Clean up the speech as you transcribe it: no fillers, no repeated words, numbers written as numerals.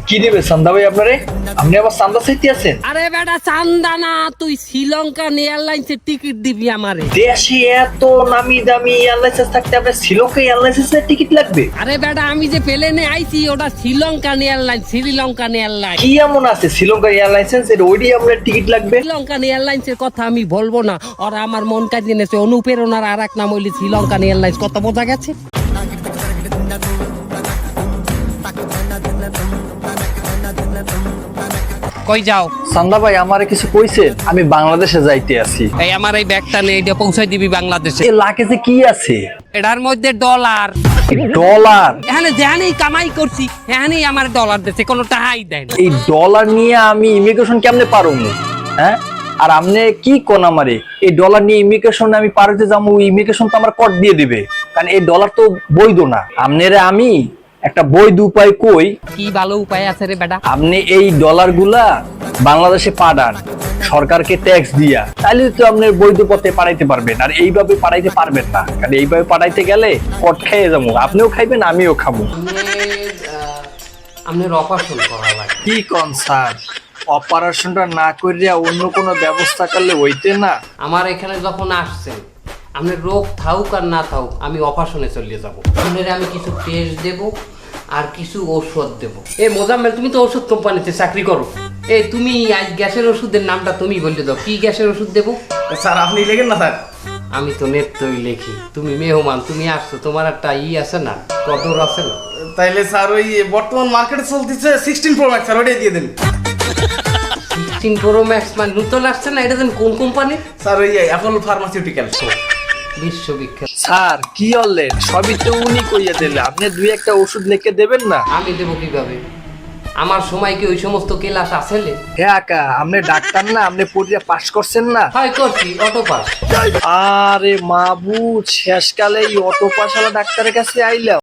কি দিবে চান্দা ভাই আপনারে? আপনি আবার চান্দা চাইতে আছেন? আরে বেটা চান্দা না, তুই শ্রীলঙ্কান এয়ারলাইন্সের টিকিট দিবি আমারে। দেশে এত নামি দামি এয়ারলাইন্স থাকতে আপনার শ্রীলঙ্কা এয়ারলাইন্সের টিকিট লাগবে? আরে বেটা আমি যে প্লেনে আইছি ওটা শ্রীলঙ্কান এয়ারলাইন্স, শ্রীলঙ্কান এয়ারলাইন্স। কি এমন আছে শ্রীলঙ্কা এয়ারলাইন্স এর ওইডি আপনার টিকিট লাগবে? শ্রীলঙ্কান এয়ারলাইন্সের কথা আমি বলবো না, ওরা আমার মন কাজিয়ে নেছে। অনুপ্রেরণার আর এক নাম হইলে শ্রীলঙ্কান এয়ারলাইন্স। কত বোঝা গেছে? কই যাও? চান্দা ভাই আমারে কিছু কইছেন? আমি বাংলাদেশে যাইতে আছি। এই আমার এই ব্যাগটা নে, এটা পৌঁছাই দিবি বাংলাদেশে। এই লাকেজে কি আছে? এটার মধ্যে ডলার। ডলার? এখানে যেখানেই কামাই করছি এখানেই আমার ডলার দিচ্ছে, কোনো টাকাই দেয় না। এই ডলার নিয়ে আমি ইমিগ্রেশন কেমনে পারবো? হ্যাঁ, আর আপনি কি কোন আমারে এই ডলার নিয়ে ইমিগ্রেশনে আমি পারতে যাবো? ইমিগ্রেশন তো আমার কট দিয়ে দিবে, কারণ এই ডলার তো বৈধ না। আপনারে আমি একটা বৈধ উপায় কই। কি ভালো উপায় আছে রে বেটা? আপনি এই ডলার গুলা বাংলাদেশে পাঠান সরকারকে ট্যাক্স দিয়া, তাহলে তো আপনার বৈধ পথে পাঠাইতে পারবেন। আর এইভাবে পাঠাইতে পারবেন না, কারণ এইভাবে পাঠাইতে গেলে কট খেয়ে যাবো। আপনিও খাইবেন, আমিও খাবো। আপনার অপারেশন করা লাগে। কি কোন স্যার? অপারেশনটা না করিয়া অন্য কোনো ব্যবস্থা করলে হইতে না? আমার এখানে যখন আসছেন, আপনার রোগ থাকুক আর না থাকুক, আমি অপারেশনে চলে যাব। আপনার আমি কিছু টেস্ট দেব আর কিছু ঔষধ দেব। এ মোজাম্মেল, তুমি তো ওষুধ কোম্পানিতে চাকরি করো। এই তুমি আজ গ্যাসের ওষুধের নামটা তুমি বলে দাও, কি গ্যাসের ওষুধ দেবো? স্যার আপনি লেখেন না স্যার। আমি তো নেত্রই লেখি, তুমি মেহমান, তুমি আসছো, তোমার একটা আছে না, কদর আছে না? তাইলে স্যার ওই বর্তমান মার্কেটে চলতেছে 16 প্রো ম্যাক্স, স্যার ওইটাই দিয়ে দেন। 16 প্রো ম্যাক্স মানে নতুন আসছে না? এটা কোন কোম্পানি? স্যার ওই অ্যাপল ফার্মাসিউটিক্যাল। বিশ্ববিখ্যাত। স্যার কি বললেন? সবই তো উনি কইয়া দিলে, আপনি দুই একটা ওষুধ লিখে দেবেন না? আমি দেবো কিভাবে? আমার সময় কি ওই সমস্ত ক্লাস আসলে? হ্যাঁ আকা, আপনি ডাক্তার না? আপনি পরীক্ষা পাস করছেন না? হয় করছি, অটো পাস। আরে মাবুদ, শেষকালে এই অটো পাস ওয়ালা ডাক্তারের কাছে আইলাম।